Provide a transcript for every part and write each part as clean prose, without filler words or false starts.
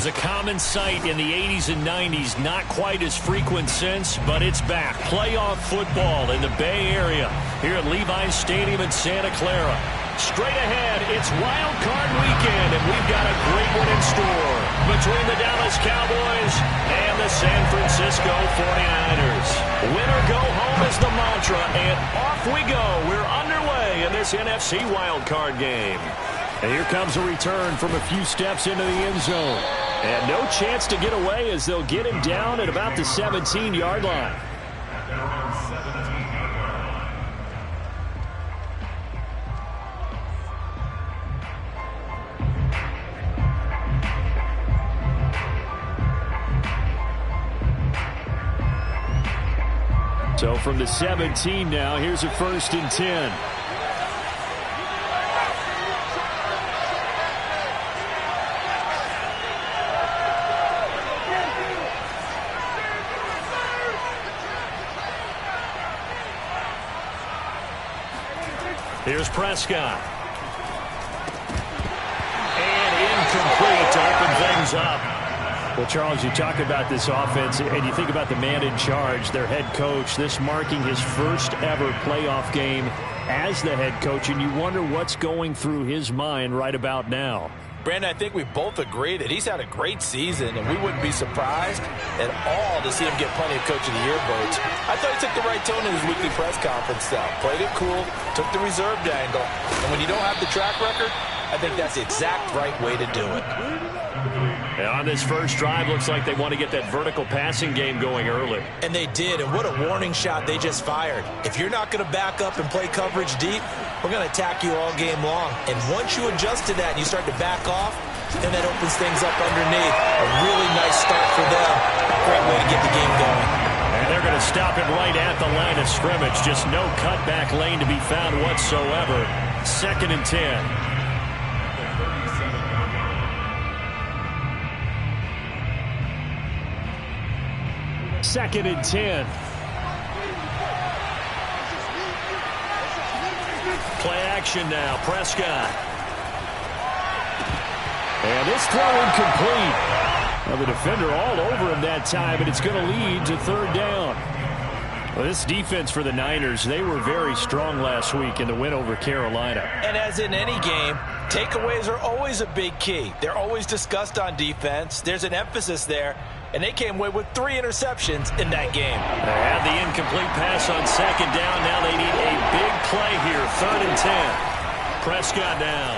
was a common sight in the 80s and 90s. Not quite as frequent since, but it's back. Playoff football in the Bay Area here at Levi's Stadium in Santa Clara. Straight ahead, it's Wild Card Weekend, and we've got a great one in store between the Dallas Cowboys and the San Francisco 49ers. Win or go home is the mantra, and off we go. We're underway in this NFC Wild Card game. And here comes a return from a few steps into the end zone. And no chance to get away as they'll get him down at about the 17-yard line. So from the 17 now, here's a 1st and 10. Here's Prescott. And incomplete to open things up. Well, Charles, you talk about this offense, and you think about the man in charge, their head coach, this marking his first ever playoff game as the head coach, and you wonder what's going through his mind right about now. Brandon, I think we both agree that he's had a great season, and we wouldn't be surprised at all to see him get plenty of Coach of the Year votes. I thought he took the right tone in his weekly press conference, though. Played it cool, took the reserved angle, and when you don't have the track record, I think that's the exact right way to do it. And on this first drive, looks like they want to get that vertical passing game going early. And they did, and what a warning shot they just fired. If you're not going to back up and play coverage deep, we're going to attack you all game long. And once you adjust to that and you start to back off, then that opens things up underneath. A really nice start for them. Great way to get the game going. And they're going to stop it right at the line of scrimmage. Just no cutback lane to be found whatsoever. 2nd and 10. 2nd and 10. Play action now. Prescott. And this throw incomplete. Well, the defender all over him that time, and it's going to lead to 3rd down. Well, this defense for the Niners, they were very strong last week in the win over Carolina. And as in any game, takeaways are always a big key. They're always discussed on defense. There's an emphasis there. And they came away with 3 interceptions in that game. They had the incomplete pass on 2nd down. Now they need a big play here. 3rd and 10. Prescott down.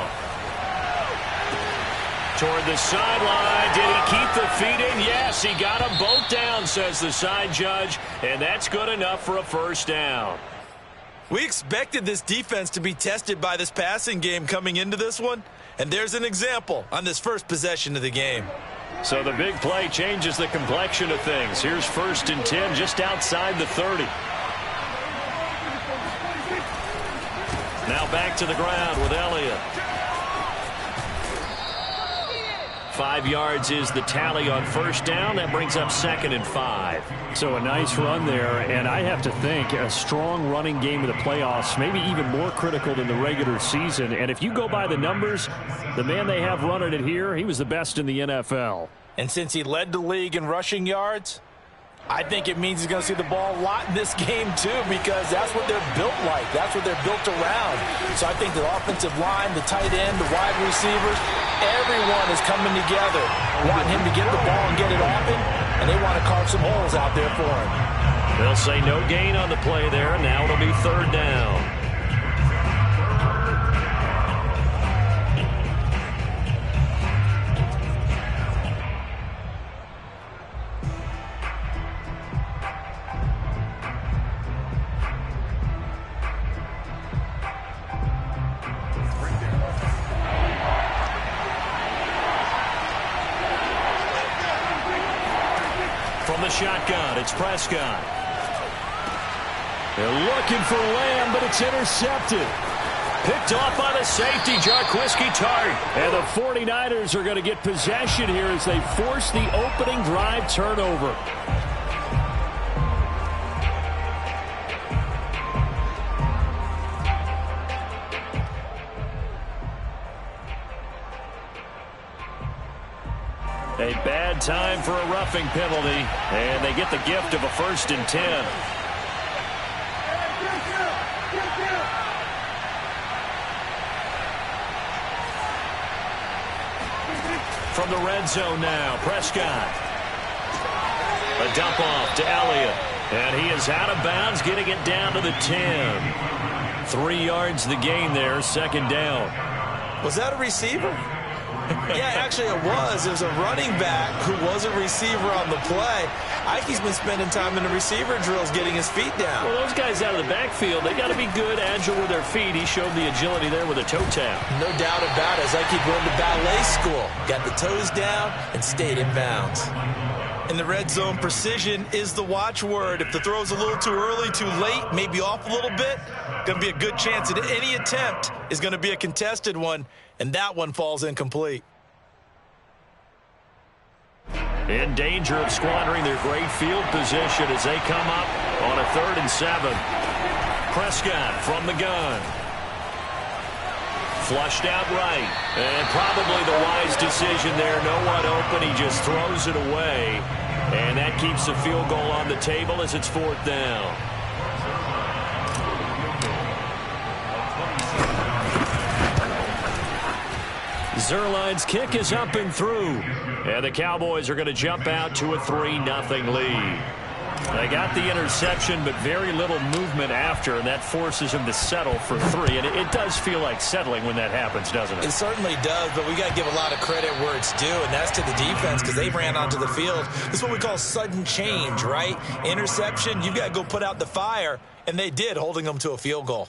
Toward the sideline. Did he keep the feet in? Yes, he got them both down, says the side judge. And that's good enough for a 1st down. We expected this defense to be tested by this passing game coming into this one. And there's an example on this first possession of the game. So the big play changes the complexion of things. Here's 1st and 10 just outside the 30. Now back to the ground with Elliott. 5 yards is the tally on 1st down. That brings up 2nd and 5. So a nice run there, and I have to think a strong running game of the playoffs, maybe even more critical than the regular season. And if you go by the numbers, the man they have running it here, he was the best in the NFL. And since he led the league in rushing yards, I think it means he's going to see the ball a lot in this game, too, because that's what they're built like. That's what they're built around. So I think the offensive line, the tight end, the wide receivers, everyone is coming together, wanting him to get the ball and get it open, and they want to carve some holes out there for him. They'll say no gain on the play there. Now it'll be 3rd down. Shotgun, it's Prescott. They're looking for Lamb, but it's intercepted. Picked off by the safety, Jarquiski Tart. And the 49ers are going to get possession here as they force the opening drive turnover. A bad time for a roughing penalty, and they get the gift of a 1st and 10. From the red zone now, Prescott. A dump off to Elliott, and he is out of bounds, getting it down to the 10. 3 yards the gain there, 2nd down. Was that a receiver? Yeah, actually it was. It was a running back who was a receiver on the play. Ike's been spending time in the receiver drills getting his feet down. Well, those guys out of the backfield, they got to be good, agile with their feet. He showed the agility there with a toe tap. No doubt about it. As Ike going to ballet school. Got the toes down and stayed in bounds. In the red zone, precision is the watchword. If the throw's a little too early, too late, maybe off a little bit, going to be a good chance that any attempt is going to be a contested one, and that one falls incomplete. In danger of squandering their great field position as they come up on a 3rd and 7. Prescott from the gun. Flushed out right. And probably the wise decision there. No one open. He just throws it away. And that keeps the field goal on the table as it's 4th down. Zerline's kick is up and through. And the Cowboys are going to jump out to a 3-0 lead. They got the interception, but very little movement after, and that forces them to settle for 3. And it does feel like settling when that happens, doesn't it? It certainly does, but we got to give a lot of credit where it's due, and that's to the defense because they ran onto the field. This is what we call sudden change, right? Interception, you got to go put out the fire, and they did, holding them to a field goal.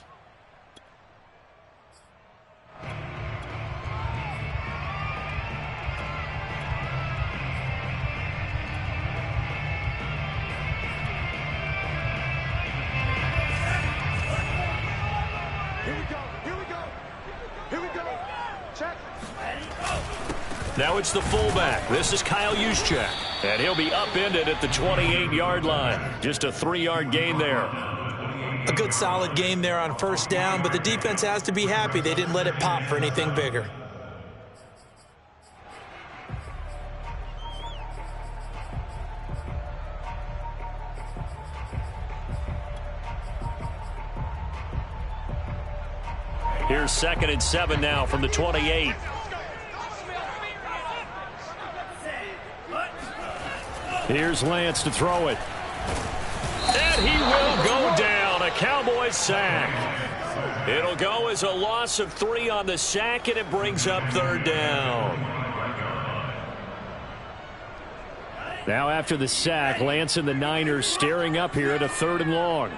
Now it's the fullback. This is Kyle Juszczyk. And he'll be upended at the 28-yard line. Just a 3-yard gain there. A good solid game there on 1st down, but the defense has to be happy they didn't let it pop for anything bigger. Here's 2nd and 7 now from the 28. Here's Lance to throw it. And he will go down. A Cowboys sack. It'll go as a loss of 3 on the sack, and it brings up 3rd down. Now after the sack, Lance and the Niners staring up here at a 3rd and long.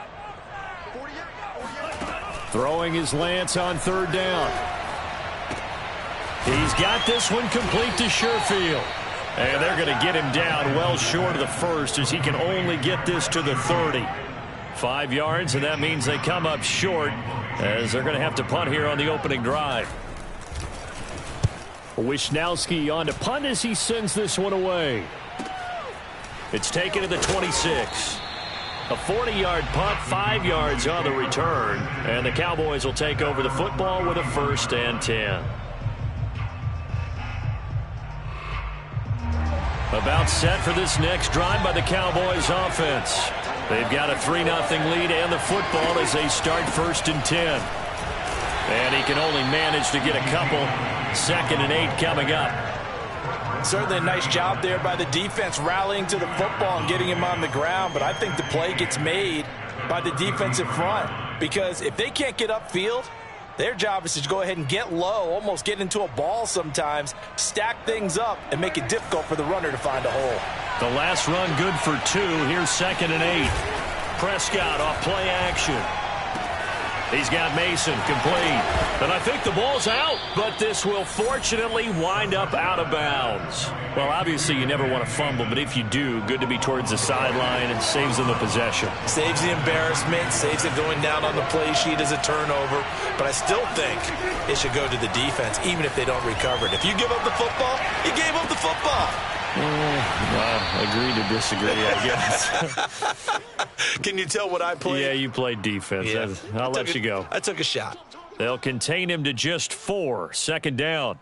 Throwing is Lance on 3rd down. He's got this one complete to Sherfield. And they're going to get him down well short of the 1st as he can only get this to the 30. 5 yards, and that means they come up short as they're going to have to punt here on the opening drive. Wisnowski on to punt as he sends this one away. It's taken to the 26. A 40-yard punt, 5 yards on the return. And the Cowboys will take over the football with a 1st and 10. About set for this next drive by the Cowboys offense. They've got a 3-0 lead and the football as they start 1st and 10. And he can only manage to get a couple. 2nd and 8 coming up. Certainly a nice job there by the defense rallying to the football and getting him on the ground. But I think the play gets made by the defensive front. Because if they can't get upfield, their job is to go ahead and get low, almost get into a ball sometimes, stack things up, and make it difficult for the runner to find a hole. The last run good for 2. Here's 2nd and 8. Prescott off play action. He's got Mason complete. And I think the ball's out, but this will fortunately wind up out of bounds. Well, obviously you never want to fumble, but if you do, good to be towards the sideline and saves them the possession. Saves the embarrassment, saves it going down on the play sheet as a turnover. But I still think it should go to the defense, even if they don't recover it. If you give up the football, you gave up the football. Agree to disagree, I guess. Can you tell what I played? Yeah, you played defense. Yeah. I'll let you go. I took a shot. They'll contain him to just 4. 2nd down.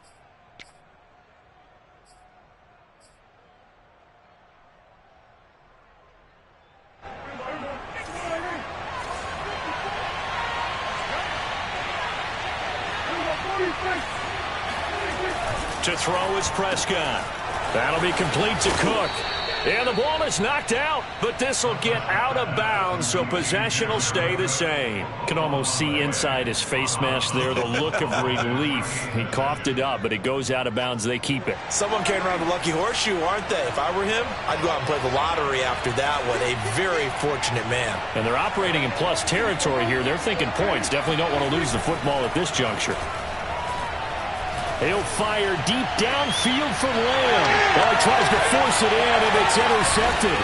to throw is Prescott. That'll be complete to Cook. And the ball is knocked out, but this will get out of bounds, so possession will stay the same. Can almost see inside his face mask there the look of relief. He coughed it up, but it goes out of bounds. They keep it. Someone carrying around the lucky horseshoe, aren't they? If I were him, I'd go out and play the lottery after that one. A very fortunate man. And they're operating in plus territory here. They're thinking points. Definitely don't want to lose the football at this juncture. He'll fire deep downfield for Lamb. Well, he tries to force it in, and it's intercepted.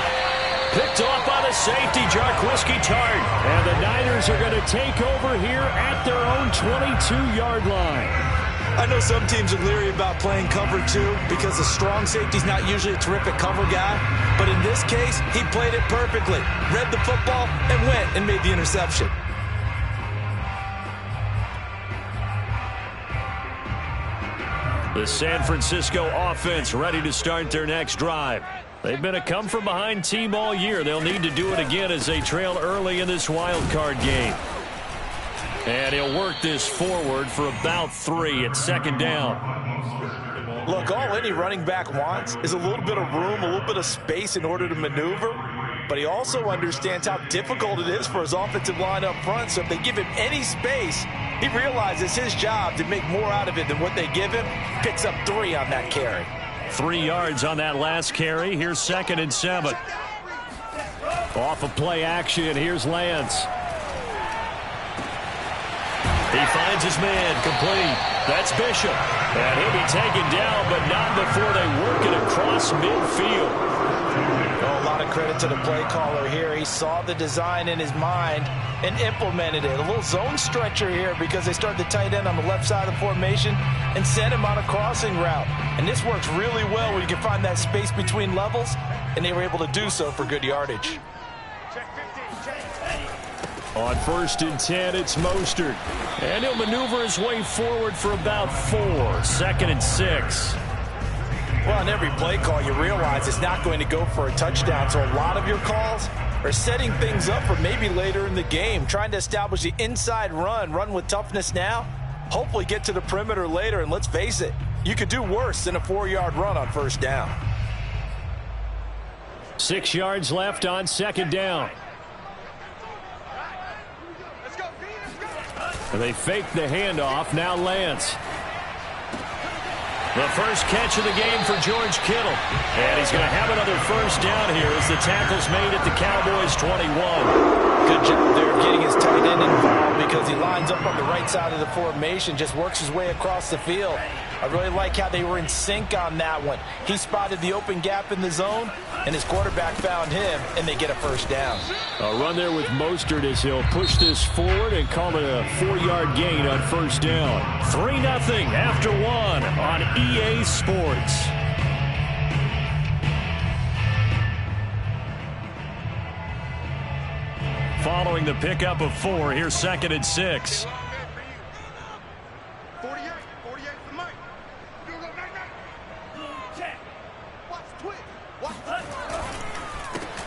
Picked off by the safety, Jarquiski Tart. And the Niners are going to take over here at their own 22-yard line. I know some teams are leery about playing cover 2 because the strong safety's not usually a terrific cover guy. But in this case, he played it perfectly. Read the football and went and made the interception. The San Francisco offense ready to start their next drive. They've been a come-from-behind team all year. They'll need to do it again as they trail early in this wild card game. And he'll work this forward for about 3 at second down. Look, all any running back wants is a little bit of room, a little bit of space in order to maneuver. But he also understands how difficult it is for his offensive line up front. So if they give him any space, he realizes his job to make more out of it than what they give him. Picks up 3 on that carry. 3 yards on that last carry. Here's 2nd and 7. Off of play action, here's Lance. He finds his man, complete. That's Bishop. And he'll be taken down, but not before they work it across midfield. Oh, a lot of credit to the play caller here. He saw the design in his mind and implemented it. A little zone stretcher here because they started the tight end on the left side of the formation and sent him on a crossing route. And this works really well when you can find that space between levels, and they were able to do so for good yardage. On 1st and 10, it's Mostert. And he'll maneuver his way forward for about 4. 2nd and 6. Well, on every play call, you realize it's not going to go for a touchdown. So a lot of your calls are setting things up for maybe later in the game, trying to establish the inside run with toughness now, hopefully get to the perimeter later. And let's face it, you could do worse than a 4-yard run on 1st down. 6 yards left on 2nd down. And they fake the handoff. Now Lance. The first catch of the game for George Kittle. And he's going to have another 1st down here as the tackle's made at the Cowboys' 21. Good job there of getting his tight end involved because he lines up on the right side of the formation, just works his way across the field. I really like how they were in sync on that one. He spotted the open gap in the zone, and his quarterback found him, and they get a 1st down. A run there with Mostert as he'll push this forward and call it a 4-yard gain on 1st down. 3-0 after 1 on EA Sports. Following the pickup of 4, here's 2nd and 6.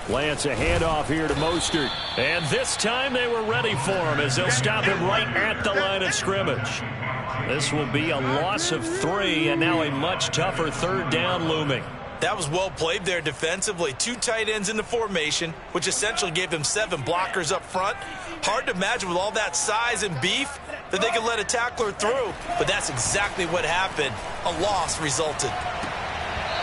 Lance a handoff here to Mostert. And this time they were ready for him as they'll stop him right at the line of scrimmage. This will be a loss of 3 and now a much tougher 3rd down looming. That was well played there defensively. 2 tight ends in the formation, which essentially gave them 7 blockers up front. Hard to imagine with all that size and beef that they could let a tackler through, but that's exactly what happened. A loss resulted.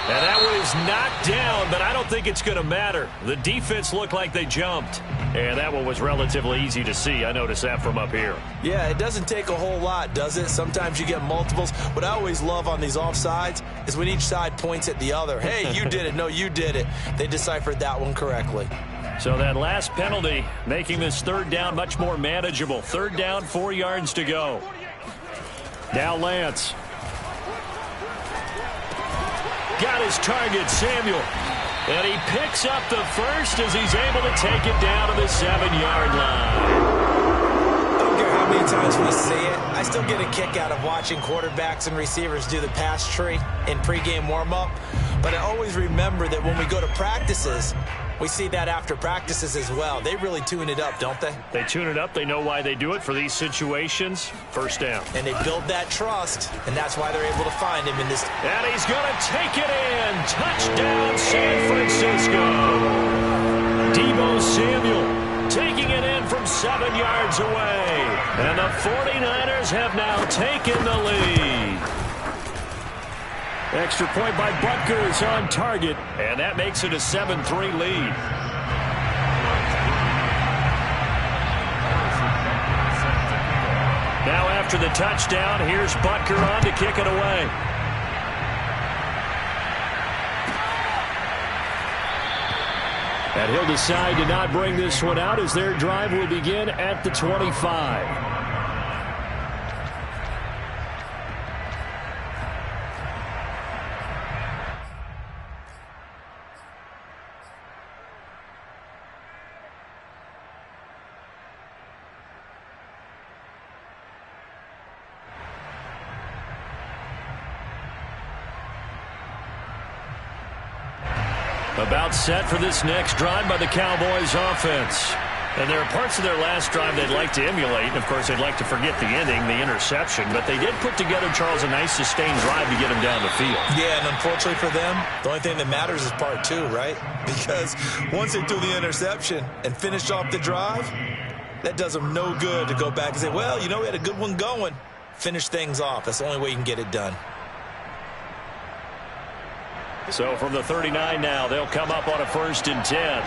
And that one is knocked down, but I don't think it's going to matter. The defense looked like they jumped. And that one was relatively easy to see. I noticed that from up here. Yeah, it doesn't take a whole lot, does it? Sometimes you get multiples. What I always love on these offsides is when each side points at the other. Hey, you did it. No, you did it. They deciphered that one correctly. So that last penalty making this 3rd down much more manageable. 3rd down, 4 yards to go. Now Lance. Got his target, Samuel. And he picks up the 1st as he's able to take it down to the 7-yard line. I don't care how many times we say it. I still get a kick out of watching quarterbacks and receivers do the pass tree in pregame warm-up. But I always remember that when we go to practices, we see that after practices as well. They really tune it up, don't they? They tune it up. They know why they do it for these situations. First down. And they build that trust, and that's why they're able to find him in this. And he's going to take it in. Touchdown, San Francisco. Deebo Samuel taking it in from 7 yards away. And the 49ers have now taken the lead. Extra point by Butker is on target, and that makes it a 7-3 lead. Now after the touchdown, here's Butker on to kick it away. And he'll decide to not bring this one out as their drive will begin at the 25. About set for this next drive by the Cowboys offense. And there are parts of their last drive they'd like to emulate. And, of course, they'd like to forget the ending, the interception. But they did put together, Charles, a nice sustained drive to get them down the field. Yeah, and unfortunately for them, the only thing that matters is part two, right? Because once they threw the interception and finished off the drive, that does them no good to go back and say, well, you know, we had a good one going. Finish things off. That's the only way you can get it done. So from the 39 now, they'll come up on a 1st and 10.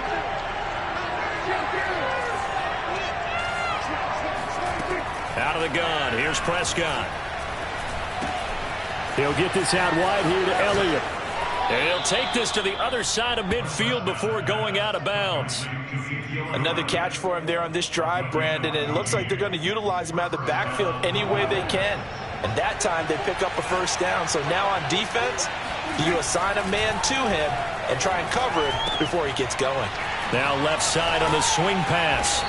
Out of the gun. Here's Prescott. He'll get this out wide here to Elliott. And he'll take this to the other side of midfield before going out of bounds. Another catch for him there on this drive, Brandon. And it looks like they're going to utilize him out of the backfield any way they can. And that time they pick up a 1st down. So now on defense, you assign a man to him and try and cover it before he gets going. Now left side on the swing pass.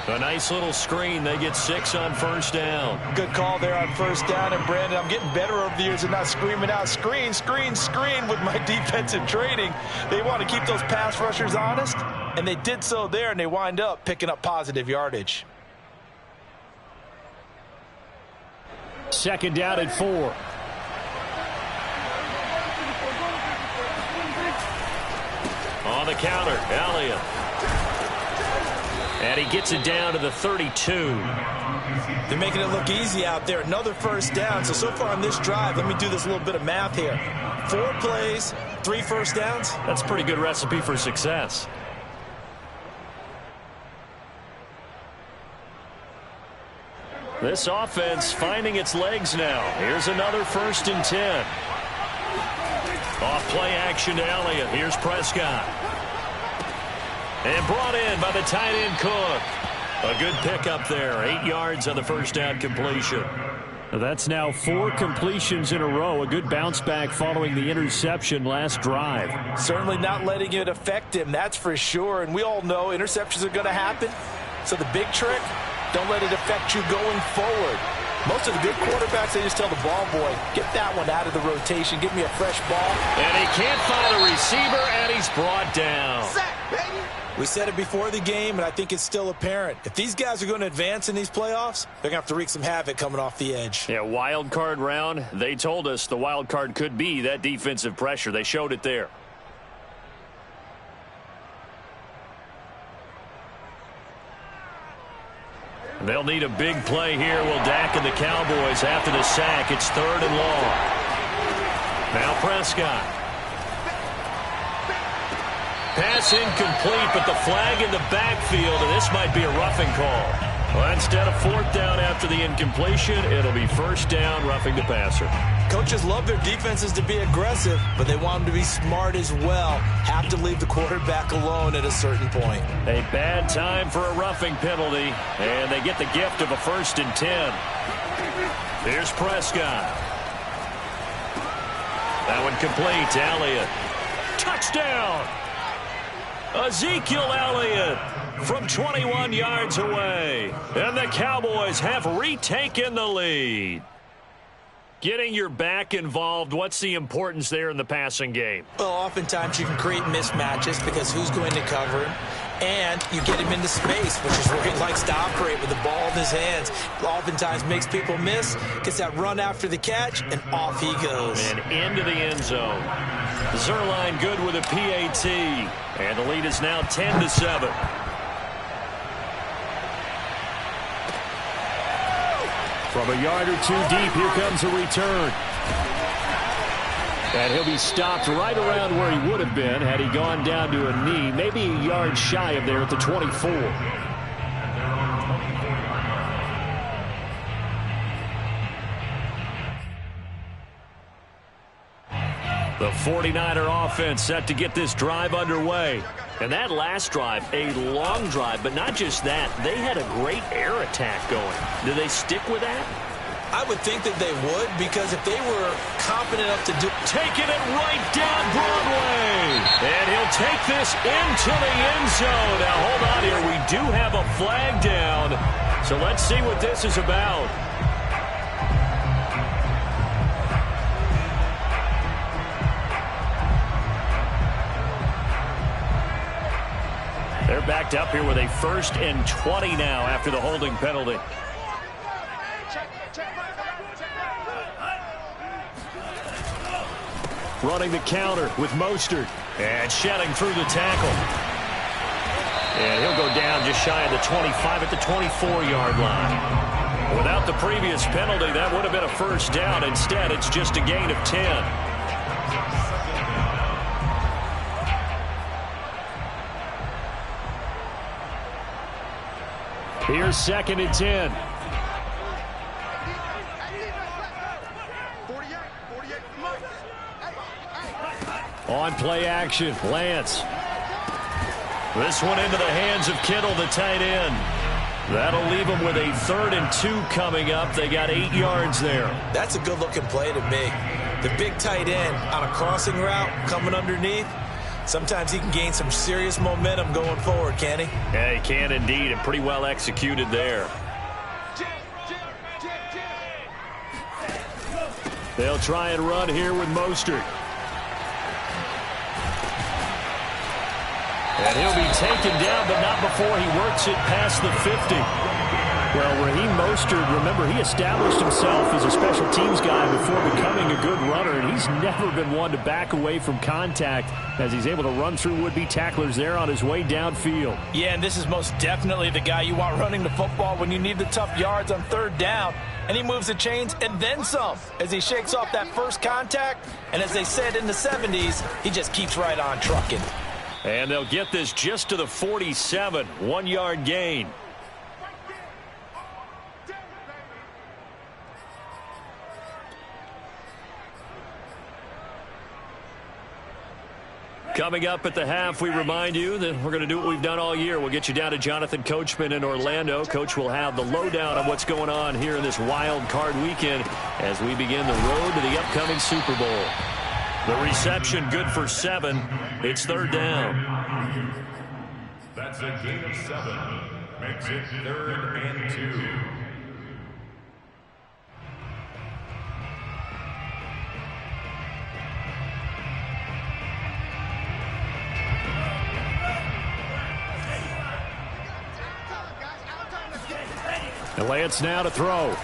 A nice little screen. They get 6 on 1st down. Good call there on 1st down. And, Brandon, I'm getting better over the years and not screaming out, screen, screen, screen with my defensive training. They want to keep those pass rushers honest, and they did so there, and they wind up picking up positive yardage. 2nd down at 4. On the counter, Elliott. And he gets it down to the 32. They're making it look easy out there. Another 1st down. So far on this drive, let me do this little bit of math here. 4 plays, 3 1st downs. That's a pretty good recipe for success. This offense finding its legs now. Here's another 1st and 10. Off play action to Elliott. Here's Prescott. And brought in by the tight end Cook. A good pickup there. 8 yards on the 1st down completion. That's now 4 completions in a row. A good bounce back following the interception last drive. Certainly not letting it affect him, that's for sure. And we all know interceptions are going to happen. So the big trick, don't let it affect you going forward. Most of the good quarterbacks, they just tell the ball boy, get that one out of the rotation. Give me a fresh ball. And he can't find a receiver, and he's brought down. We said it before the game, and I think it's still apparent. If these guys are going to advance in these playoffs, they're going to have to wreak some havoc coming off the edge. Yeah, wild card round. They told us the wild card could be that defensive pressure. They showed it there. They'll need a big play here. Will Dak and the Cowboys after the sack. It's 3rd and long. Now Prescott. Pass incomplete, but the flag in the backfield, and this might be a roughing call. Well, instead of 4th down after the incompletion, it'll be 1st down, roughing the passer. Coaches love their defenses to be aggressive, but they want them to be smart as well. Have to leave the quarterback alone at a certain point. A bad time for a roughing penalty, and they get the gift of a 1st and 10. Here's Prescott. That one complete to Elliott. Touchdown! Ezekiel Elliott from 21 yards away. And the Cowboys have retaken the lead. Getting your back involved, what's the importance there in the passing game? Well, oftentimes you can create mismatches because who's going to cover him? And you get him into space, which is where he likes to operate with the ball in his hands. Oftentimes makes people miss, gets that run after the catch, and off he goes. And into the end zone. Zerline good with a PAT. And the lead is now 10-7. From a yard or two deep, here comes a return. And he'll be stopped right around where he would have been had he gone down to a knee, maybe a yard shy of there at the 24. The 49er offense set to get this drive underway. And that last drive, a long drive, but not just that. They had a great air attack going. Do they stick with that? I would think that they would, because if they were confident enough to do... Taking it right down Broadway. And he'll take this into the end zone. Now, hold on here. We do have a flag down. So let's see what this is about. They're backed up here with a 1st and 20 now after the holding penalty. Running the counter with Mostert. And shedding through the tackle. And he'll go down just shy of the 25 at the 24-yard line. Without the previous penalty, that would have been a first down. Instead, it's just a gain of 10. Here's 2nd and 10. On play action, Lance. This one into the hands of Kittle, the tight end. That'll leave them with a 3rd and 2 coming up. They got 8 yards there. That's a good-looking play to me. The big tight end on a crossing route coming underneath. Sometimes he can gain some serious momentum going forward, can he? Yeah, he can indeed, and pretty well executed there. They'll try and run here with Mostert. And he'll be taken down, but not before he works it past the 50. Well, Raheem Mostert, remember, he established himself as a special teams guy before becoming a good runner, and he's never been one to back away from contact as he's able to run through would-be tacklers there on his way downfield. Yeah, and this is most definitely the guy you want running the football when you need the tough yards on 3rd down. And he moves the chains and then some as he shakes off that first contact. And as they said in the 70s, he just keeps right on trucking. And they'll get this just to the 47, 1-yard gain. Coming up at the half, we remind you that we're going to do what we've done all year. We'll get you down to Jonathan Coachman in Orlando. Coach will have the lowdown on what's going on here in this wild card weekend as we begin the road to the upcoming Super Bowl. The reception good for 7. It's 3rd down. That's a gain of 7. Makes it 3rd and 2. And Lance now to throw.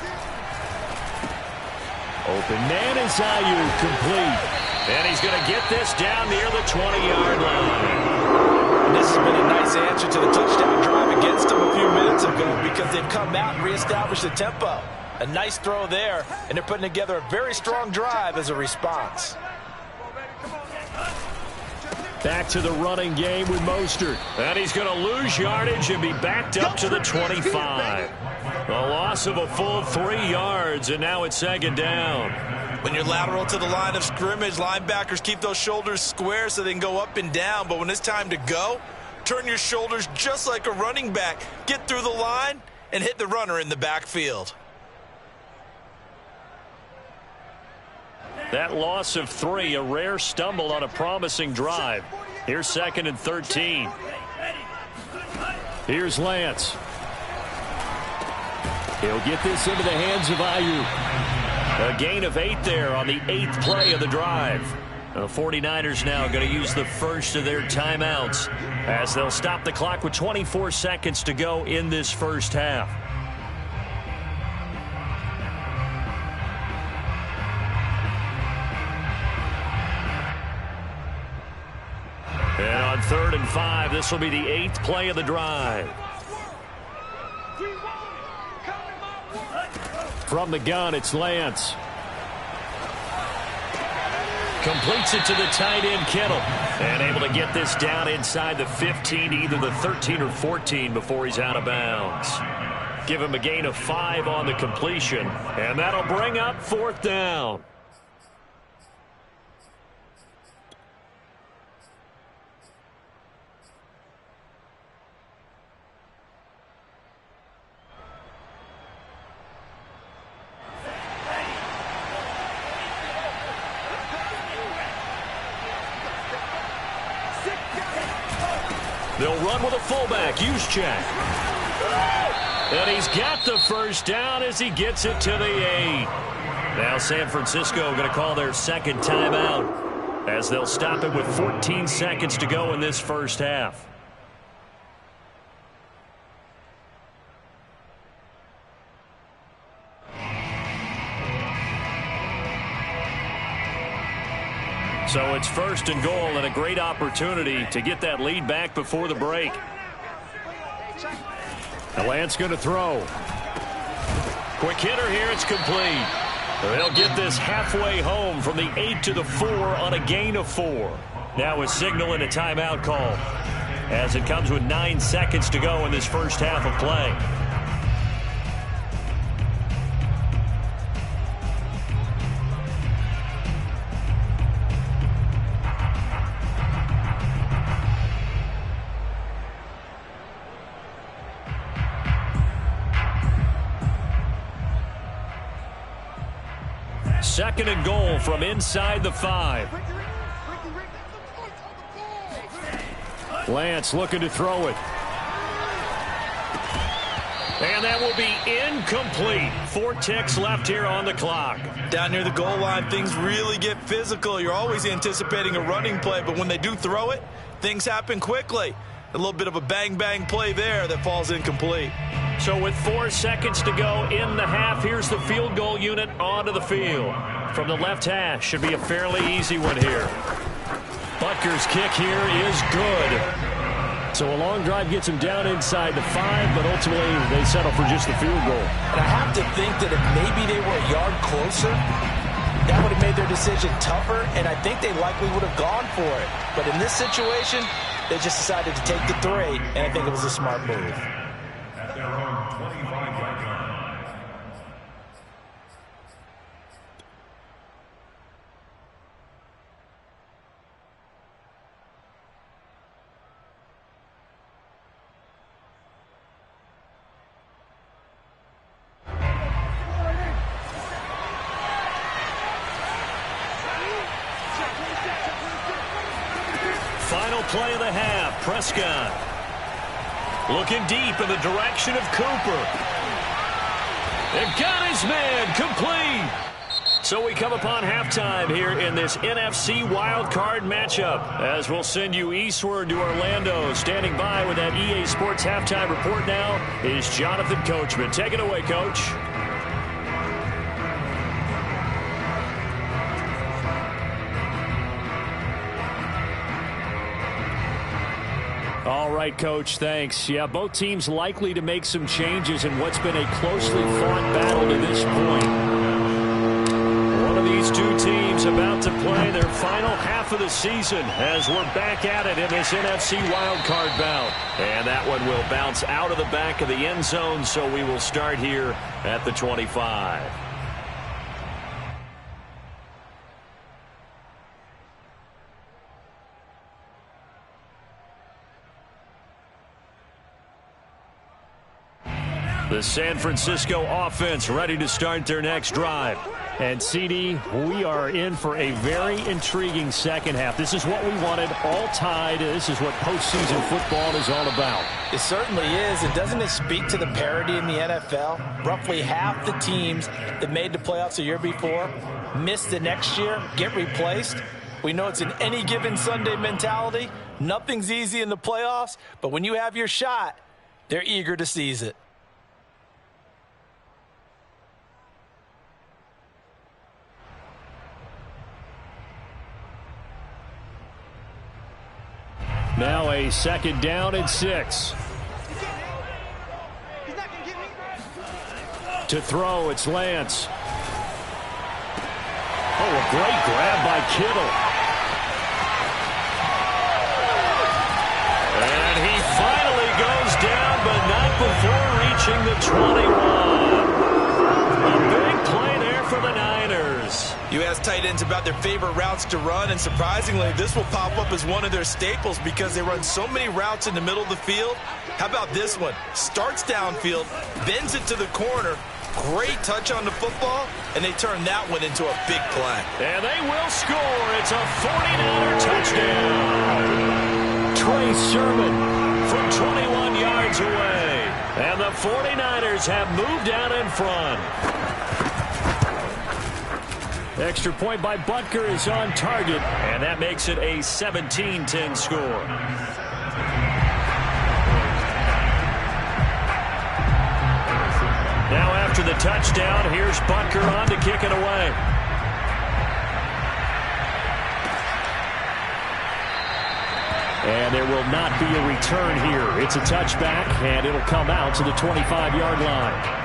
Open man is Ayuk, complete. And he's going to get this down near the 20-yard line. And this has been a nice answer to the touchdown drive against them a few minutes ago because they've come out and reestablished the tempo. A nice throw there, and they're putting together a very strong drive as a response. Back to the running game with Mostert. And he's going to lose yardage and be backed up to the 25. A loss of a full 3 yards, and now it's 2nd down. When you're lateral to the line of scrimmage, linebackers keep those shoulders square so they can go up and down. But when it's time to go, turn your shoulders just like a running back. Get through the line and hit the runner in the backfield. That loss of 3, a rare stumble on a promising drive. Here's 2nd and 13. Here's Lance. He'll get this into the hands of Ayuk. A gain of 8 there on the 8th play of the drive. The 49ers now going to use the first of their timeouts as they'll stop the clock with 24 seconds to go in this first half. And on 3rd and 5, this will be the 8th play of the drive. From the gun, it's Lance. Completes it to the tight end, Kittle. And able to get this down inside the 15, either the 13 or 14 before he's out of bounds. Give him a gain of 5 on the completion. And that'll bring up 4th down. They'll run with a fullback, Juszczyk. And he's got the first down as he gets it to the 8. Now San Francisco going to call their 2nd timeout as they'll stop it with 14 seconds to go in this first half. So it's 1st and goal and a great opportunity to get that lead back before the break. Now Lance going to throw. Quick hitter here, it's complete. They'll get this halfway home from the 8 to the 4 on a gain of 4. Now a signal and a timeout call as it comes with 9 seconds to go in this first half of play. Second and goal from inside the 5. Lance looking to throw it. And that will be incomplete. 4 ticks left here on the clock. Down near the goal line, things really get physical. You're always anticipating a running play, but when they do throw it, things happen quickly. A little bit of a bang-bang play there that falls incomplete. So with 4 seconds to go in the half, here's the field goal unit onto the field. From the left hash, should be a fairly easy one here. Butker's kick here is good. So a long drive gets him down inside the 5, but ultimately they settle for just the field goal. And I have to think that if maybe they were a yard closer, that would have made their decision tougher, and I think they likely would have gone for it. But in this situation, they just decided to take the 3, and I think it was a smart move. At their own 25-yard line. Final play of the half. Prescott looking deep in the direction of Cooper. They've got his man complete. So we come upon halftime here in this NFC wildcard matchup as we'll send you eastward to Orlando. Standing by with that EA Sports halftime report now is Jonathan Coachman. Take it away, Coach. All right, Coach, thanks. Yeah, both teams likely to make some changes in what's been a closely fought battle to this point. One of these two teams about to play their final half of the season as we're back at it in this NFC wildcard bout. And that one will bounce out of the back of the end zone, so we will start here at the 25. The San Francisco offense ready to start their next drive. And, CD, we are in for a very intriguing second half. This is what we wanted, all tied. This is what postseason football is all about. It certainly is. And doesn't it speak to the parity in the NFL? Roughly half the teams that made the playoffs the year before miss the next year, get replaced. We know it's an any given Sunday mentality. Nothing's easy in the playoffs, but when you have your shot, they're eager to seize it. Now a second down and 6. To throw, it's Lance. Oh, a great grab by Kittle. And he finally goes down, but not before reaching the 21. A big play there for the Niners. You ask tight ends about their favorite routes to run, and surprisingly, this will pop up as one of their staples because they run so many routes in the middle of the field. How about this one? Starts downfield, bends it to the corner, great touch on the football, and they turn that one into a big play. And they will score. It's a 49er touchdown. Trey Sermon from 21 yards away. And the 49ers have moved out in front. Extra point by Butker is on target, and that makes it a 17-10 score. Now after the touchdown, here's Butker on to kick it away. And there will not be a return here. It's a touchback, and it'll come out to the 25-yard line.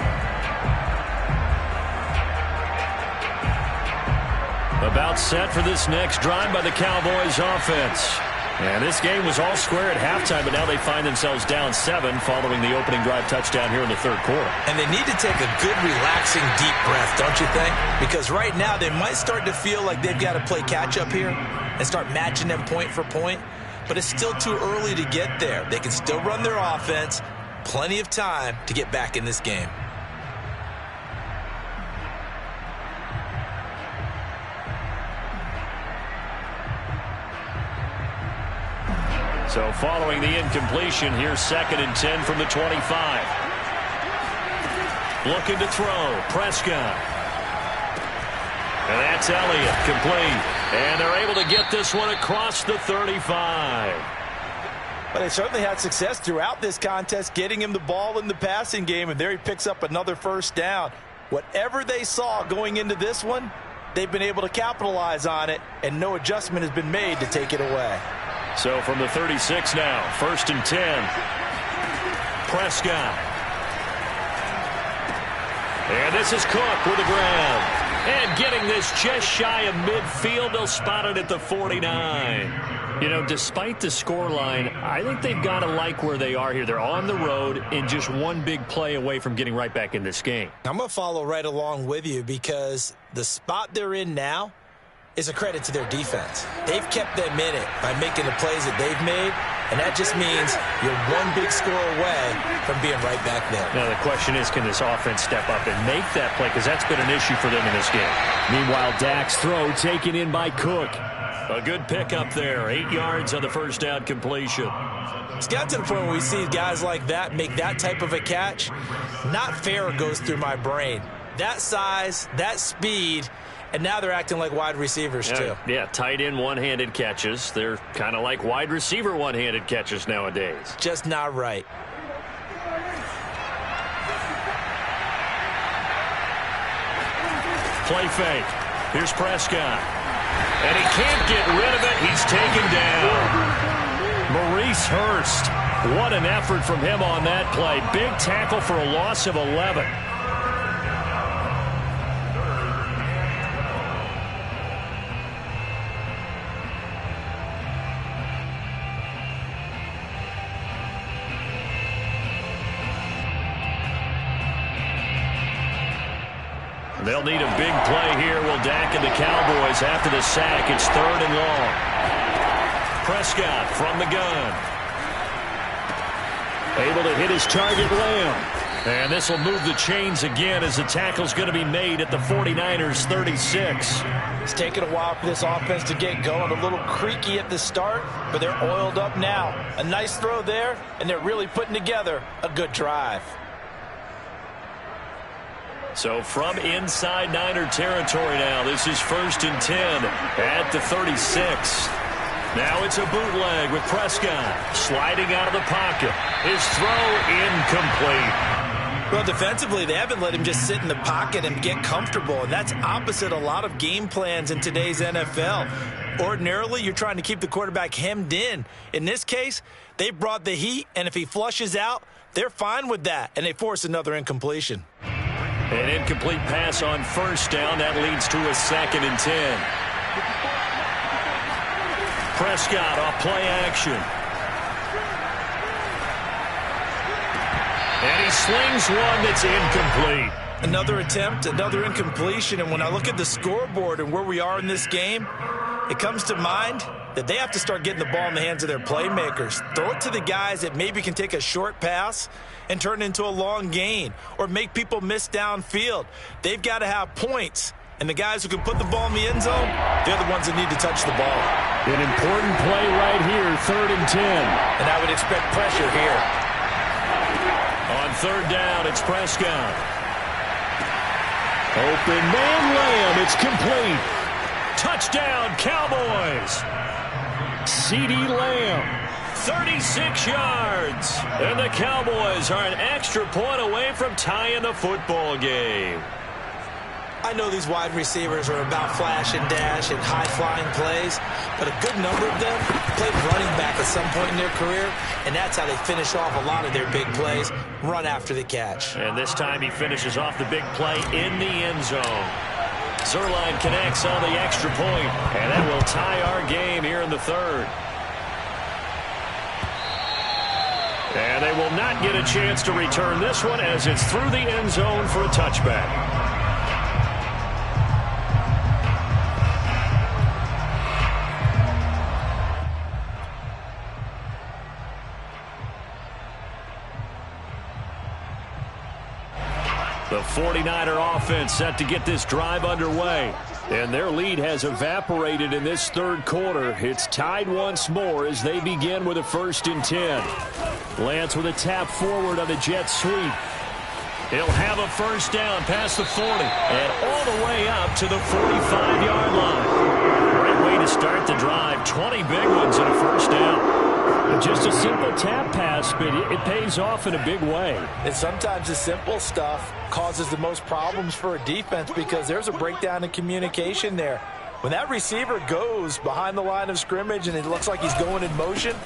About set for this next drive by the Cowboys offense. And this game was all square at halftime, but now they find themselves down 7 following the opening drive touchdown here in the third quarter. And they need to take a good, relaxing, deep breath, don't you think? Because right now they might start to feel like they've got to play catch-up here and start matching them point for point. But it's still too early to get there. They can still run their offense. Plenty of time to get back in this game. So following the incompletion, here's 2nd and 10 from the 25. Looking to throw, Prescott. And that's Elliott, complete. And they're able to get this one across the 35. But they certainly had success throughout this contest, getting him the ball in the passing game, and there he picks up another first down. Whatever they saw going into this one, they've been able to capitalize on it, and no adjustment has been made to take it away. So from the 36 now, 1st and 10. Prescott. And this is Cook with a grab. And getting this just shy of midfield, they'll spot it at the 49. You know, despite the scoreline, I think they've got to like where they are here. They're on the road and just one big play away from getting right back in this game. I'm going to follow right along with you because the spot they're in now is a credit to their defense. They've kept them in it by making the plays that they've made, and that just means you're one big score away from being right back there. Now the question is, can this offense step up and make that play? Because that's been an issue for them in this game. Meanwhile, Dak's throw taken in by Cook. A good pickup there. 8 yards on the first down completion. It's got to the point where we see guys like that make that type of a catch. Not fair goes through my brain. That size, that speed, and now they're acting like wide receivers, too. Yeah, tight end one-handed catches. They're kind of like wide receiver one-handed catches nowadays. Just not right. Play fake. Here's Prescott. And he can't get rid of it. He's taken down. Maurice Hurst. What an effort from him on that play. Big tackle for a loss of 11. They'll need a big play here. Will Dak and the Cowboys after the sack. It's 3rd and long. Prescott from the gun. Able to hit his target, Lamb. And this will move the chains again as the tackle's going to be made at the 49ers 36. It's taken a while for this offense to get going. A little creaky at the start, but they're oiled up now. A nice throw there, and they're really putting together a good drive. So from inside Niner territory now, this is 1st and 10 at the 36. Now it's a bootleg with Prescott sliding out of the pocket. His throw incomplete. Well, defensively, they haven't let him just sit in the pocket and get comfortable, and that's opposite a lot of game plans in today's NFL. Ordinarily, you're trying to keep the quarterback hemmed in. In this case, they brought the heat, and if he flushes out, they're fine with that, and they force another incompletion. An incomplete pass on 1st down. That leads to a 2nd and 10. Prescott off play action. And he slings one that's incomplete. Another attempt, another incompletion, and when I look at the scoreboard and where we are in this game, it comes to mind that they have to start getting the ball in the hands of their playmakers. Throw it to the guys that maybe can take a short pass and turn it into a long gain or make people miss downfield. They've got to have points, and the guys who can put the ball in the end zone, they're the ones that need to touch the ball. An important play right here, 3rd and 10. And I would expect pressure here. On 3rd down, it's Prescott. Open man Lamb, it's complete. Touchdown, Cowboys. CeeDee Lamb, 36 yards. And the Cowboys are an extra point away from tying the football game. I know these wide receivers are about flash and dash and high-flying plays, but a good number of them played running back at some point in their career, and that's how they finish off a lot of their big plays, run after the catch. And this time he finishes off the big play in the end zone. Zerline connects on the extra point, and that will tie our game here in the 3rd. And they will not get a chance to return this one as it's through the end zone for a touchback. The 49er offense set to get this drive underway. And their lead has evaporated in this 3rd quarter. It's tied once more as they begin with a 1st and 10. Lance with a tap forward on the jet sweep. He'll have a 1st down past the 40 and all the way up to the 45-yard line. Great way to start the drive. 20 big ones and a 1st down. Just a simple tap pass, but it pays off in a big way. And sometimes the simple stuff causes the most problems for a defense because there's a breakdown in communication there. When that receiver goes behind the line of scrimmage and it looks like he's going in motion,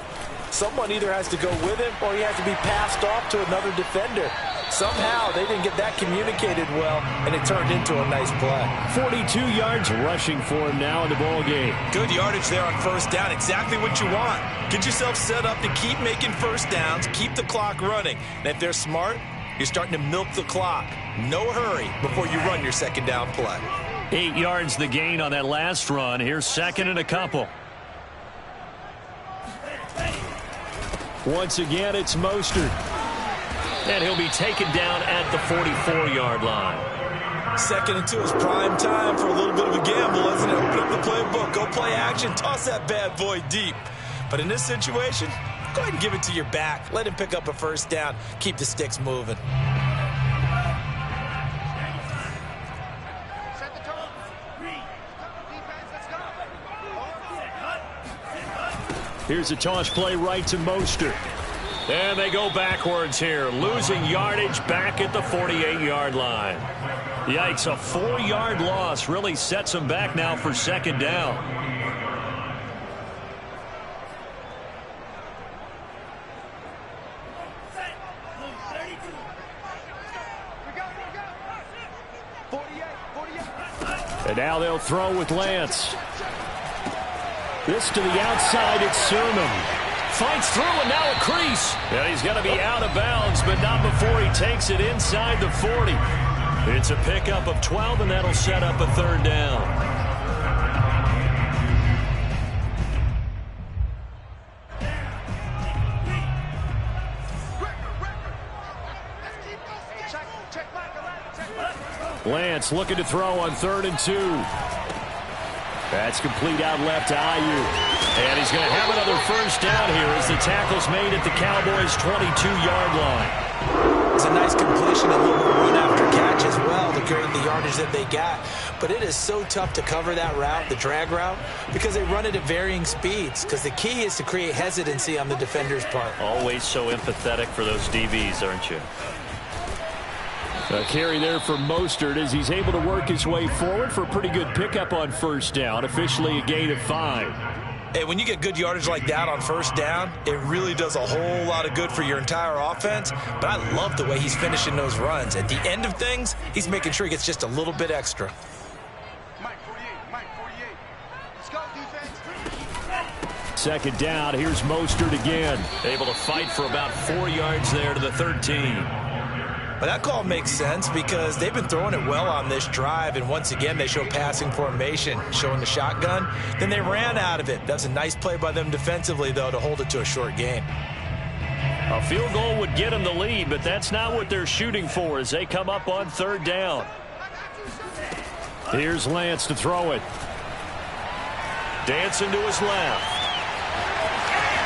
someone either has to go with him or he has to be passed off to another defender. Somehow they didn't get that communicated well, and it turned into a nice play. 42 yards rushing for him now in the ball game. Good yardage there on 1st down. Exactly what you want. Get yourself set up to keep making 1st downs, keep the clock running. And if they're smart, you're starting to milk the clock. No hurry before you run your 2nd down play. 8 yards the gain on that last run. Here's 2nd and a couple. Once again, it's Mostert. And he'll be taken down at the 44-yard line. 2nd and 2 is prime time for a little bit of a gamble, isn't it? Open up the playbook, go play action, toss that bad boy deep. But in this situation, go ahead and give it to your back. Let him pick up a 1st down. Keep the sticks moving. Here's a toss play right to Mostert. And they go backwards here, losing yardage back at the 48-yard line. Yikes, a 4-yard loss really sets them back now for 2nd down. And now they'll throw with Lance. This to the outside, it's Sermon. Fights through and now a crease. And he's going to be out of bounds, but not before he takes it inside the 40. It's a pickup of 12, and that'll set up a 3rd down. Lance looking to throw on 3rd and 2. That's complete out left to Ayuk. And he's going to have another first down here as the tackle's made at the Cowboys' 22-yard line. It's a nice completion, a little run after catch as well to create the yardage that they got. But it is so tough to cover that route, the drag route, because they run it at varying speeds. Because the key is to create hesitancy on the defender's part. Always so empathetic for those DBs, aren't you? A carry there for Mostert as he's able to work his way forward for a pretty good pickup on first down. Officially a gain of 5. Hey, when you get good yardage like that on first down, it really does a whole lot of good for your entire offense. But I love the way he's finishing those runs. At the end of things, he's making sure he gets just a little bit extra. Mike 48. Let's go, defense. Second down, here's Mostert again. Able to fight for about 4 yards there to the 13. But that call makes sense because they've been throwing it well on this drive, and once again they show passing formation, showing the shotgun. Then they ran out of it. That's a nice play by them defensively, though, to hold it to a short game. A field goal would get them the lead, but that's not what they're shooting for as they come up on 3rd down. Here's Lance to throw it. Dancing to his left.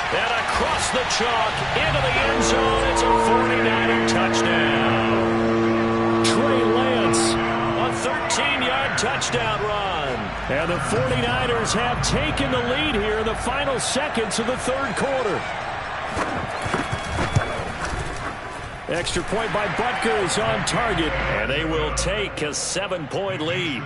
And across the chalk into the end zone. It's a 49er touchdown. Trey Lance, a 13-yard touchdown run. And the 49ers have taken the lead here in the final seconds of the 3rd quarter. Extra point by Butker is on target, and they will take a 7-point lead.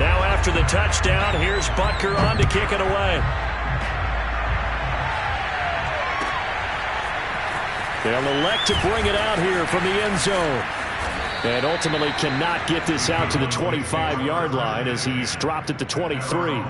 Now after the touchdown, here's Butker on to kick it away. They'll elect to bring it out here from the end zone. And ultimately cannot get this out to the 25-yard line as he's dropped at the 23.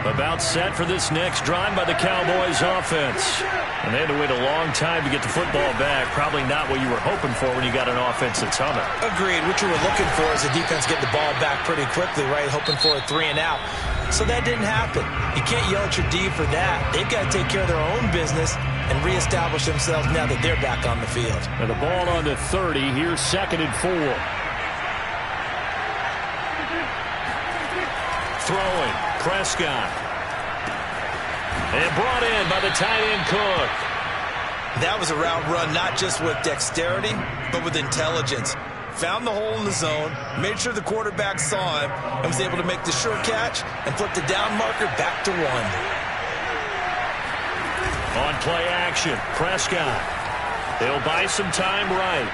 About set for this next drive by the Cowboys offense. And they had to wait a long time to get the football back. Probably not what you were hoping for when you got an offense that's humming. Agreed. What you were looking for is the defense get the ball back pretty quickly, right? Hoping for a 3 and out. So that didn't happen. You can't yell at your D for that. They've got to take care of their own business and reestablish themselves now that they're back on the field. And the ball on the 30. Here's 2nd and 4. Throwing. Prescott. And brought in by the tight end Cook. That was a route run not just with dexterity, but with intelligence. Found the hole in the zone, made sure the quarterback saw him, and was able to make the sure catch and flip the down marker back to 1. On play action, Prescott. He'll buy some time right.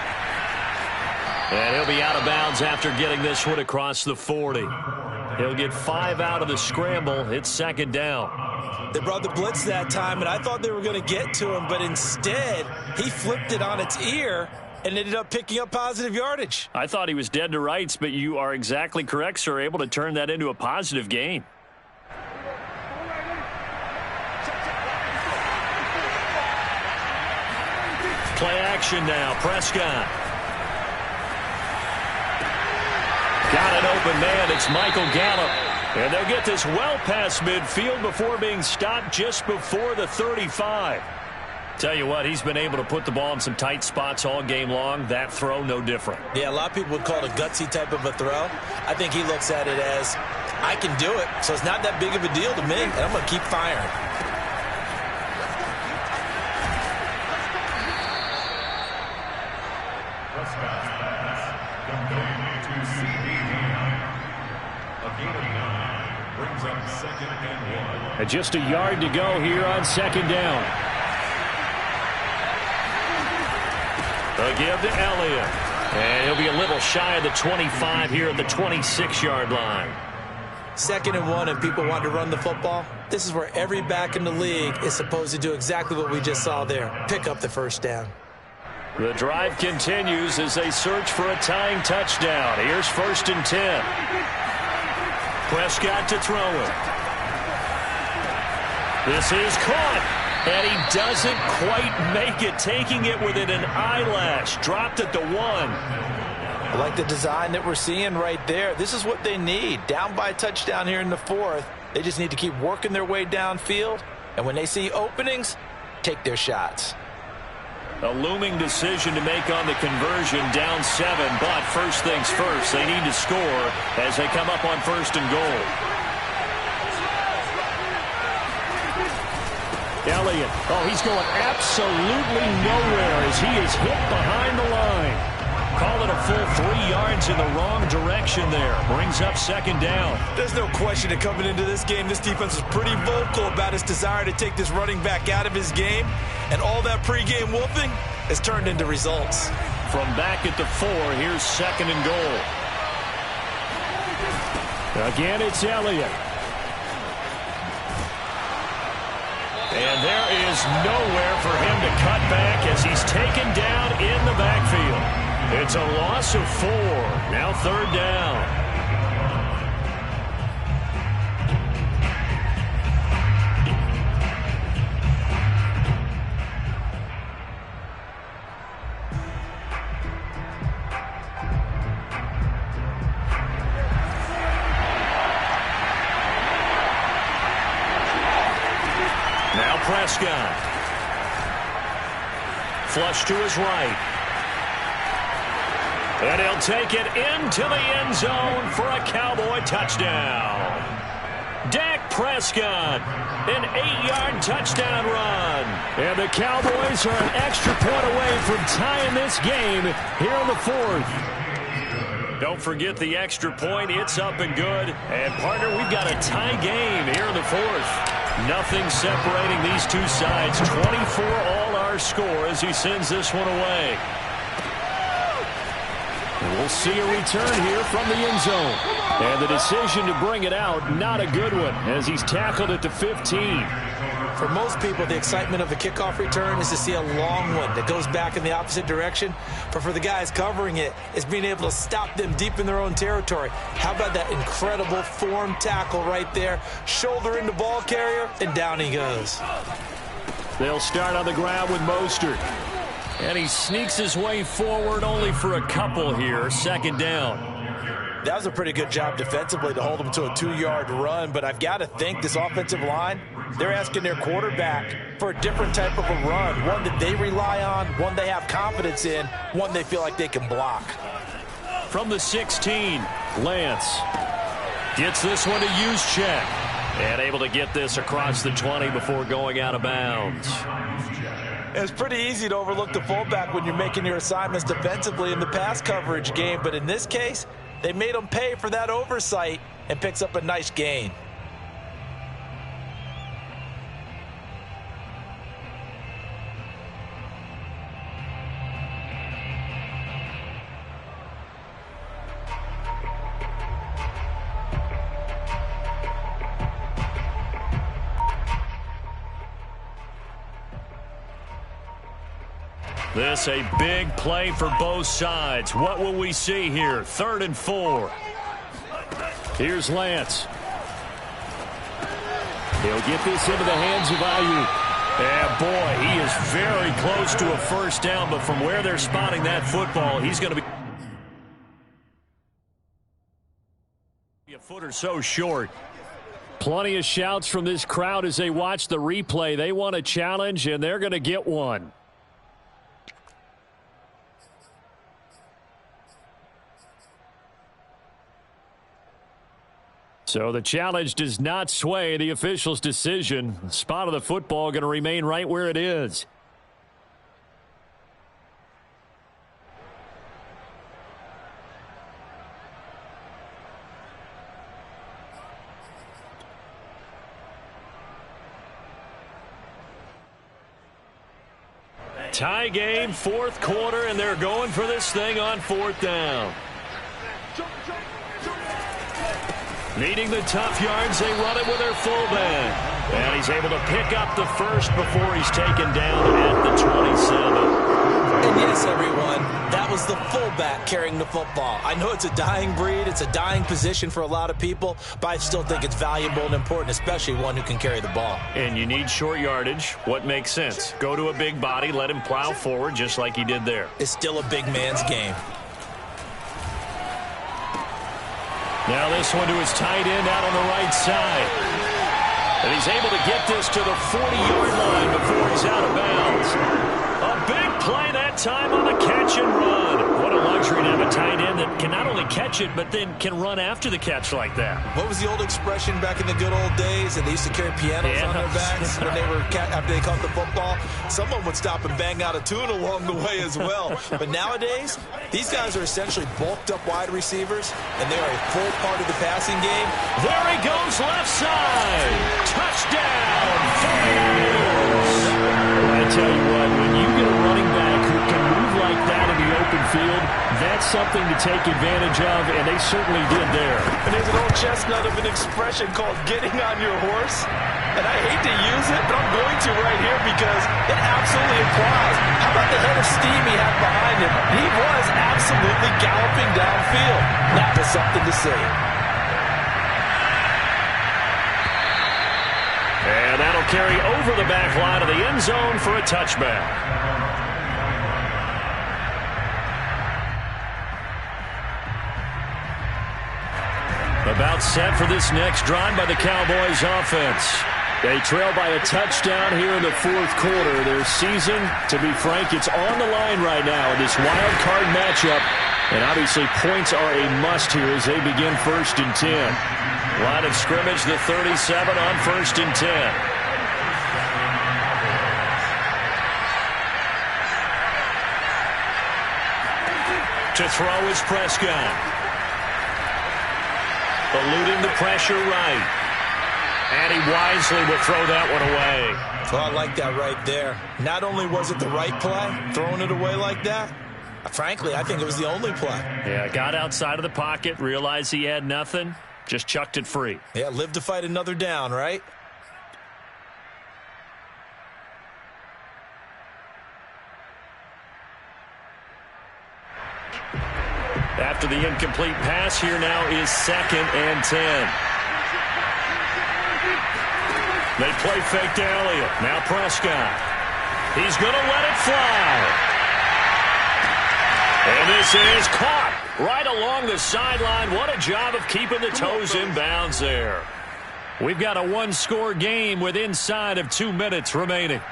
And he'll be out of bounds after getting this one across the 40. He'll get 5 out of the scramble. It's 2nd down. They brought the blitz that time, and I thought they were going to get to him, but instead, he flipped it on its ear and ended up picking up positive yardage. I thought he was dead to rights, but you are exactly correct, sir. Able to turn that into a positive gain. Play action now. Prescott. Got an open man. It's Michael Gallup. And they'll get this well past midfield before being stopped just before the 35. Tell you what, he's been able to put the ball in some tight spots all game long. That throw, no different. Yeah, a lot of people would call it a gutsy type of a throw. I think he looks at it as, I can do it, so it's not that big of a deal to me, and I'm going to keep firing. And just a yard to go here on 2nd down. The give to Elliott. And he'll be a little shy of the 25 here at the 26-yard line. 2nd and 1, and people want to run the football. This is where every back in the league is supposed to do exactly what we just saw there. Pick up the first down. The drive continues as they search for a tying touchdown. Here's 1st and 10. Prescott to throw it. This is caught, and he doesn't quite make it, taking it within an eyelash. Dropped at the 1. I like the design that we're seeing right there. This is what they need. Down by a touchdown here in the 4th. They just need to keep working their way downfield, and when they see openings, take their shots. A looming decision to make on the conversion, down 7, but first things first, they need to score as they come up on 1st and goal. Elliott, oh, he's going absolutely nowhere as he is hit behind the line. Call it a full 3 yards in the wrong direction there. Brings up 2nd down. There's no question that coming into this game, this defense is pretty vocal about its desire to take this running back out of his game. And all that pregame wolfing has turned into results. From back at the 4, here's 2nd and goal. Again, it's Elliott. And there is nowhere for him to cut back as he's taken down in the backfield. It's a loss of 4. Now 3rd down. Now Prescott. Flush to his right. And he'll take it into the end zone for a Cowboy touchdown. Dak Prescott, an 8-yard touchdown run. And the Cowboys are an extra point away from tying this game here in the 4th. Don't forget the extra point. It's up and good. And, partner, we've got a tie game here in the 4th. Nothing separating these two sides. 24 all our score as he sends this one away. We'll see a return here from the end zone. And the decision to bring it out, not a good one, as he's tackled at the 15. For most people, the excitement of the kickoff return is to see a long one that goes back in the opposite direction. But for the guys covering it, it's being able to stop them deep in their own territory. How about that incredible form tackle right there? Shoulder into ball carrier, and down he goes. They'll start on the ground with Mostert. And he sneaks his way forward only for a couple here. 2nd down. That was a pretty good job defensively to hold him to a 2-yard run. But I've got to think this offensive line, they're asking their quarterback for a different type of a run. One that they rely on, one they have confidence in, one they feel like they can block. From the 16, Lance gets this one to Juszczyk. And able to get this across the 20 before going out of bounds. It's pretty easy to overlook the fullback when you're making your assignments defensively in the pass coverage game. But in this case, they made him pay for that oversight and picks up a nice gain. This a big play for both sides. What will we see here? 3rd and 4. Here's Lance. He'll get this into the hands of Ayuk. And boy, he is very close to a 1st down, but from where they're spotting that football, he's going to be a foot or so short. Plenty of shouts from this crowd as they watch the replay. They want a challenge, and they're going to get one. So the challenge does not sway the official's decision. The spot of the football going to remain right where it is. Tie game, 4th quarter, and they're going for this thing on 4th down. Needing the tough yards, they run it with their fullback. And he's able to pick up the 1st before he's taken down at the 27. And yes, everyone, that was the fullback carrying the football. I know it's a dying breed, it's a dying position for a lot of people, but I still think it's valuable and important, especially one who can carry the ball. And you need short yardage. What makes sense? Go to a big body, let him plow forward just like he did there. It's still a big man's game. Now this one to his tight end out on the right side. And he's able to get this to the 40-yard line before he's out of bounds. A big play that time on the catch and run. What a luxury to have a tight end that can not only catch it, but then can run after the catch like that. What was the old expression back in the good old days? And they used to carry pianos on their backs when they were after they caught the football. Someone would stop and bang out a tune along the way as well. But nowadays, these guys are essentially bulked up wide receivers, and they are a full part of the passing game. There he goes, left side. Touchdown, Bears. I tell you what, when you get a running back who can move like that in the open field, that's something to take advantage of, and they certainly did there. And there's an old chestnut of an expression called getting on your horse. And I hate to use it, but I'm going to right here because it absolutely applies. How about the head of steam he had behind him? He was absolutely galloping downfield. That was something to see. And that'll carry over the back line of the end zone for a touchback. About set for this next drive by the Cowboys offense. They trail by a touchdown here in the fourth quarter. Their season, to be frank, it's on the line right now in this wild card matchup. And obviously points are a must here as they begin 1st and 10. Line of scrimmage, the 37 on 1st and 10. To throw is Prescott. Eluding the pressure right. And he wisely will throw that one away. Well, I like that right there. Not only was it the right play, throwing it away like that, frankly, I think it was the only play. Yeah, got outside of the pocket, realized he had nothing, just chucked it free. Yeah, live to fight another down, right? After the incomplete pass, here now is 2nd and 10. They play fake to Elliott. Now Prescott. He's going to let it fly. And this is caught right along the sideline. What a job of keeping the toes in bounds there. We've got a one-score game with inside of 2 minutes remaining.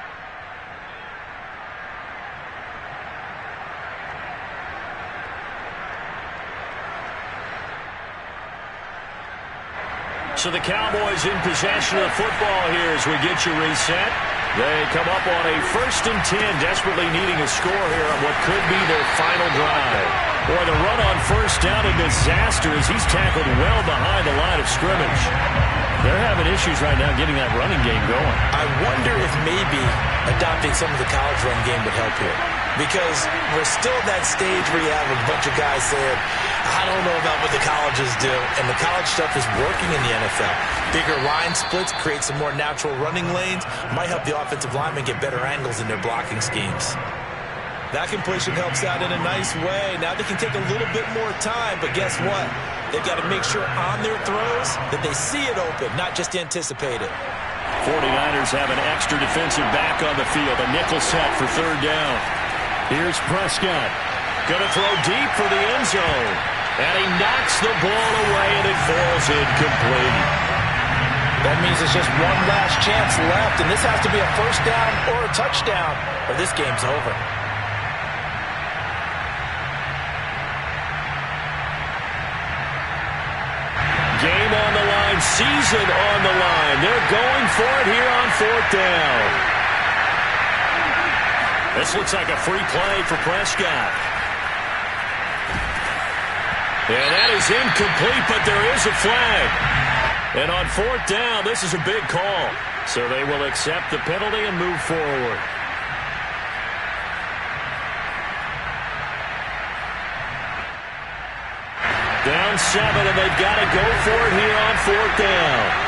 So the Cowboys in possession of the football here as we get you reset. They come up on a 1st and 10, desperately needing a score here on what could be their final drive. Boy, the run on 1st down, a disaster as he's tackled well behind the line of scrimmage. They're having issues right now getting that running game going. I wonder if maybe adopting some of the college run game would help here. Because we're still at that stage where you have a bunch of guys saying, I don't know about what the colleges do. And the college stuff is working in the NFL. Bigger line splits, create some more natural running lanes. Might help the offensive linemen get better angles in their blocking schemes. That completion helps out in a nice way. Now they can take a little bit more time, but guess what? They've got to make sure on their throws that they see it open, not just anticipate it. 49ers have an extra defensive back on the field. A nickel set for 3rd down. Here's Prescott. Going to throw deep for the end zone. And he knocks the ball away, and it falls incomplete. That means there's just one last chance left, and this has to be a 1st down or a touchdown, or this game's over. Game on the line, season on the line. They're going for it here on 4th down. This looks like a free play for Prescott. And that is incomplete, but there is a flag. And on 4th down, this is a big call. So they will accept the penalty and move forward. Down 7, and they've got to go for it here on 4th down.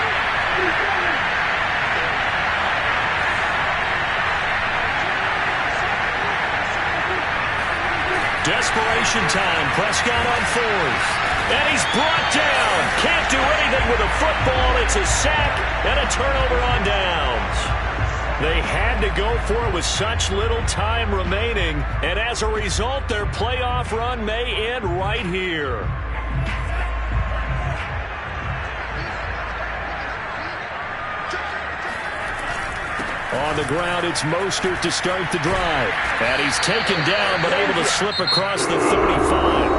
Desperation time. Prescott on 4th. And he's brought down. Can't do anything with a football. It's a sack and a turnover on downs. They had to go for it with such little time remaining. And as a result, their playoff run may end right here. On the ground, it's Mostert to start the drive. And he's taken down, but able to slip across the 35.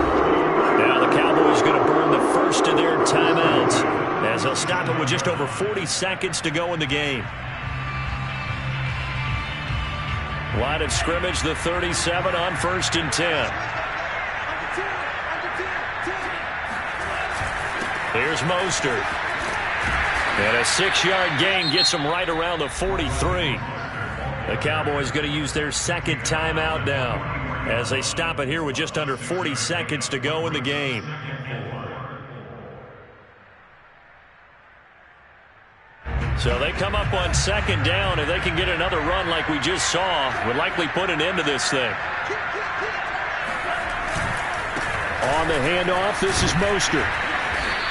Now the Cowboys going to burn the first of their timeouts as they'll stop it with just over 40 seconds to go in the game. Line of scrimmage, the 37 on 1st and 10. Here's Mostert. And a 6-yard gain gets him right around the 43. The Cowboys going to use their second timeout now as they stop it here with just under 40 seconds to go in the game. So they come up on 2nd down. If they can get another run like we just saw, would likely put an end to this thing. On the handoff, this is Mostert.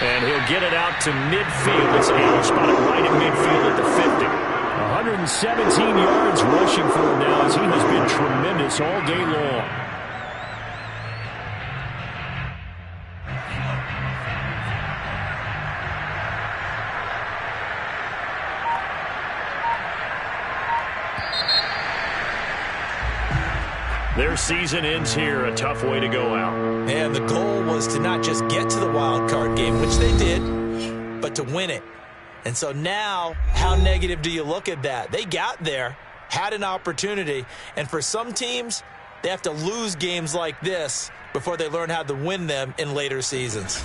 And he'll get it out to midfield. It's now spotted right in midfield at the 50. 117 yards rushing for him now as he has been tremendous all day long. Their season ends here. A tough way to go out. And the goal was to not just get to the wild card game, which they did, but to win it. And so now, how negative do you look at that? They got there, had an opportunity, and for some teams, they have to lose games like this before they learn how to win them in later seasons.